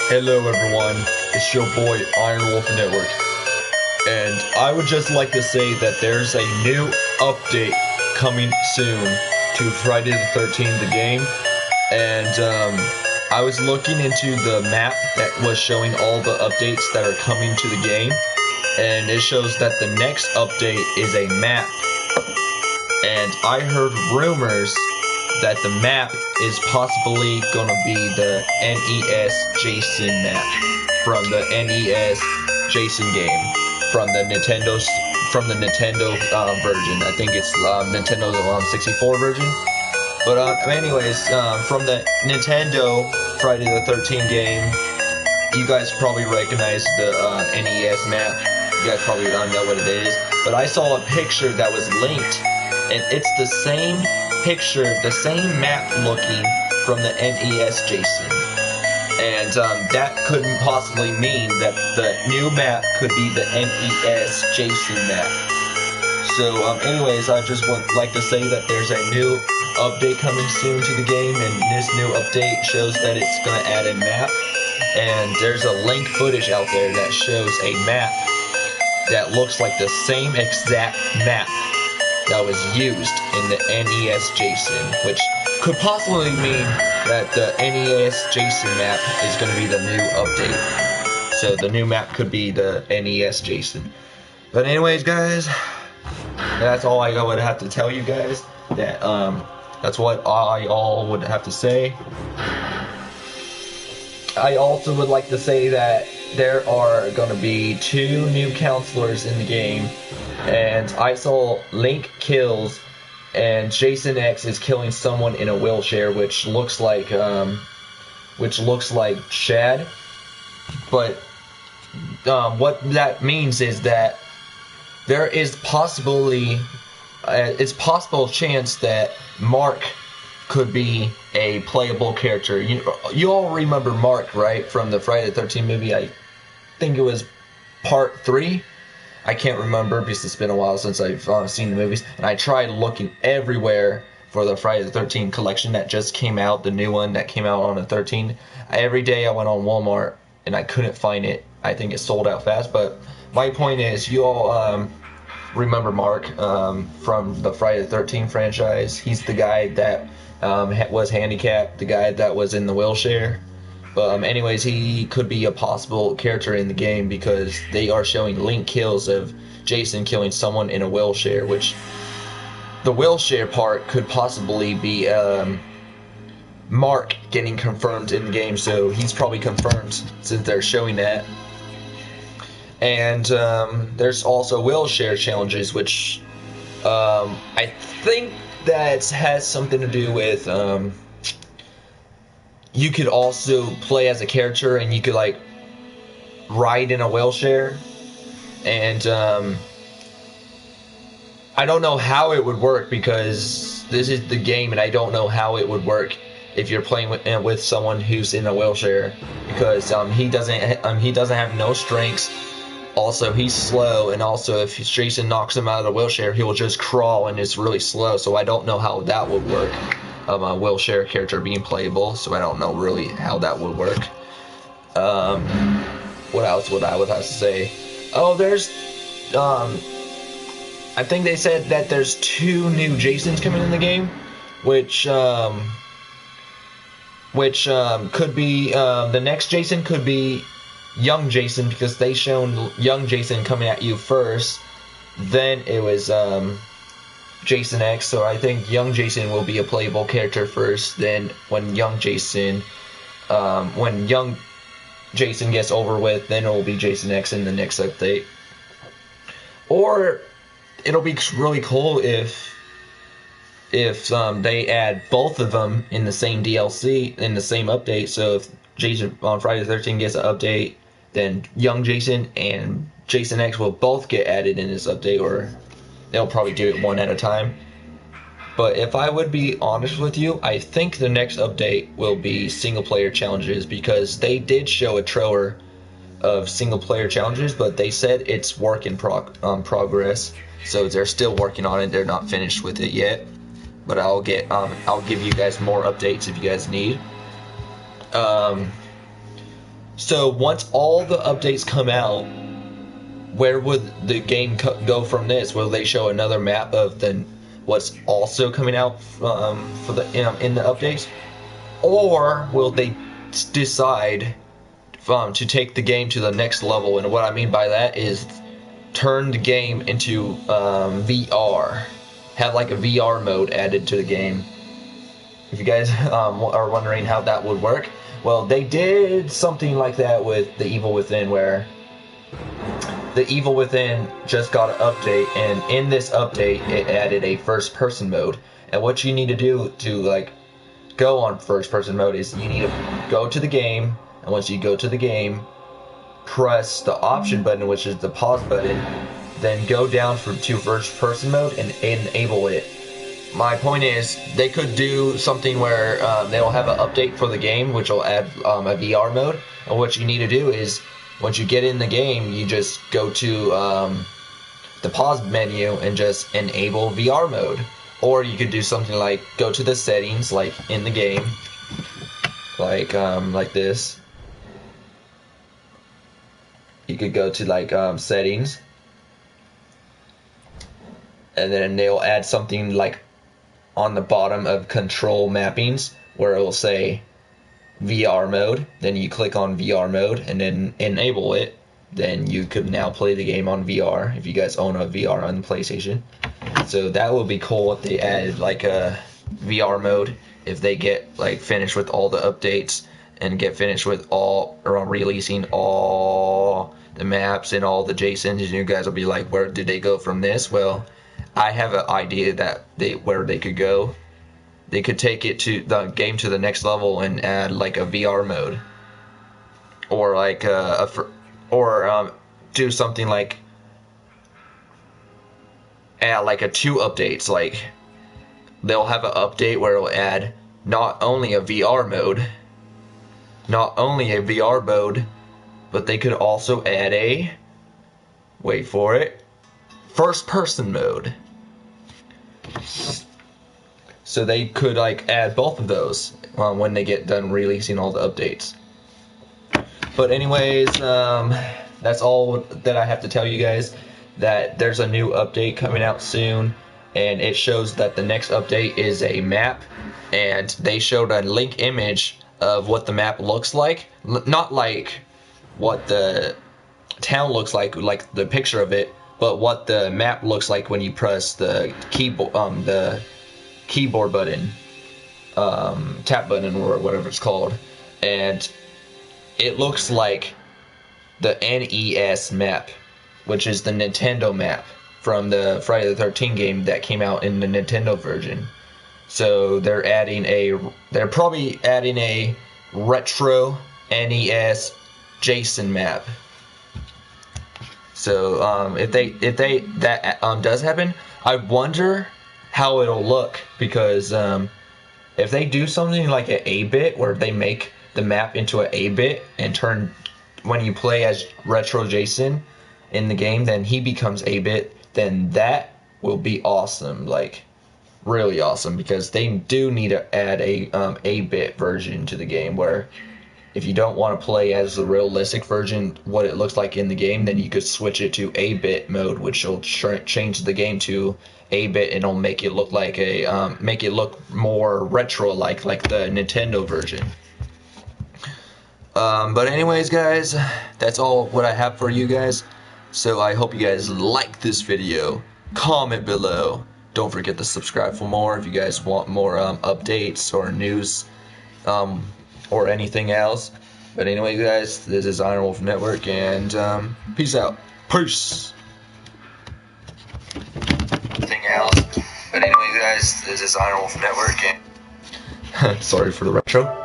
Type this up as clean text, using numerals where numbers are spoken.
Hello everyone, it's your boy Iron Wolf Network, and I would just like to say that there's a new update coming soon to Friday the 13th, the game, and I was looking into the map that was showing all the updates that are coming to the game, and it shows that the next update is a map, and I heard rumors that the map is possibly gonna be the NES Jason map from the NES Jason game from the Nintendo version. I think it's Nintendo 64 version. But anyways, from the Nintendo Friday the 13th game, you guys probably recognize the NES map. You guys probably don't know what it is, but I saw a picture that was linked, and it's the same picture, the same map looking from the NES Jason. And that couldn't possibly mean that the new map could be the NES Jason map. So anyways, I just would like to say that there's a new update coming soon to the game, and this new update shows that it's going to add a map. And there's a link footage out there that shows a map that looks like the same exact map that was used in the NES Jason, which could possibly mean that the NES Jason map is going to be the new update. So the new map could be the NES Jason. But anyways, guys, that's all I would have to tell you guys. That's what I all would have to say. I also would like to say that there are going to be 2 new counselors in the game, and I saw Link kills, and Jason X is killing someone in a wheelchair, which looks like Chad. But what that means is that there is it's possible chance that Mark could be a playable character. You all remember Mark, right, from the Friday the 13th movie? I think it was part 3. I can't remember because it's been a while since I've seen the movies, and I tried looking everywhere for the Friday the 13th collection that just came out, the new one that came out on the 13th. Every day I went on Walmart and I couldn't find it. I think it sold out fast, but my point is, you all remember Mark from the Friday the 13th franchise. He's the guy that was handicapped, the guy that was in the wheelchair. But anyways, he could be a possible character in the game because they are showing link kills of Jason killing someone in a wheelchair, which the wheelchair part could possibly be Mark getting confirmed in the game, so he's probably confirmed since they're showing that. And there's also wheelchair challenges, which I think that has something to do with you could also play as a character and you could like ride in a wheelchair, and I don't know how it would work because this is the game and I don't know how it would work if you're playing with someone who's in a wheelchair, because he doesn't have no strengths. Also, he's slow, and also if Jason knocks him out of the wheelchair, he will just crawl and it's really slow. So I don't know how that would work. A wheelchair character being playable, so I don't know really how that would work. What else would I have to say? Oh, there's I think they said that there's 2 new Jasons coming in the game, which could be the next Jason could be young Jason, because they shown young Jason coming at you first, then it was Jason X. So I think young Jason will be a playable character first, then when young Jason gets over with, then it will be Jason X in the next update. Or it'll be really cool if they add both of them in the same DLC, in the same update. So if Jason on Friday the 13th gets an update, then young Jason and Jason X will both get added in this update, or they'll probably do it one at a time. But if I would be honest with you, I think the next update will be single player challenges, because they did show a trailer of single player challenges, but they said it's work in progress. So they're still working on it. They're not finished with it yet. But I'll give you guys more updates if you guys need. So once all the updates come out, where would the game go from this? Will they show another map of what's also coming out for the in the updates, or will they decide to take the game to the next level? And what I mean by that is turn the game into VR, have like a VR mode added to the game. If you guys are wondering how that would work, well, they did something like that with The Evil Within, where The Evil Within just got an update, and in this update it added a first-person mode. And what you need to do to like go on first-person mode is you need to go to the game, and once you go to the game, press the option button, which is the pause button, then go down to first-person mode and enable it. My point is, they could do something where they'll have an update for the game, which will add a VR mode. And what you need to do is, once you get in the game, you just go to the pause menu and just enable VR mode. Or you could do something like go to the settings, like in the game, like this. You could go to like settings, and then they'll add something like on the bottom of control mappings where it will say VR mode. Then you click on VR mode and then enable it. Then you could now play the game on VR if you guys own a VR on the PlayStation. So that would be cool if they added like a VR mode, if they get like finished with all the updates and get finished with all, or releasing all the maps and all the JSONs, and you guys will be like, where did they go from this? Well, I have an idea that where they could go. They could take it to the game to the next level and add like a VR mode, or like do something like add like a 2 updates. Like they'll have an update where it'll add not only a VR mode, but they could also add a, wait for it, first-person mode. So they could like add both of those when they get done releasing all the updates. But anyways, that's all that I have to tell you guys. That there's a new update coming out soon, and it shows that the next update is a map, and they showed a link image of what the map looks like. Not like what the town looks like the picture of it, but what the map looks like when you press the keyboard button, tap button, or whatever it's called. And it looks like the NES map, which is the Nintendo map from the Friday the 13th game that came out in the Nintendo version. So they're probably adding a retro NES JSON map. So if that does happen, I wonder how it'll look, because if they do something like an 8-bit where they make the map into an 8-bit and turn, when you play as retro Jason in the game, then he becomes 8-bit, then that will be awesome, like really awesome, because they do need to add a 8-bit version to the game, where if you don't want to play as the realistic version, what it looks like in the game, then you could switch it to 8-bit mode, which will change the game to 8-bit, and it'll make it look like make it look more retro like the Nintendo version. But anyways, guys, that's all what I have for you guys. So I hope you guys like this video. Comment below. Don't forget to subscribe for more if you guys want more updates or news, or anything else. But anyway, guys, this is Iron Wolf Network, and peace out. Peace. Anything else? But anyway, guys, this is Iron Wolf Network, and sorry for the retro.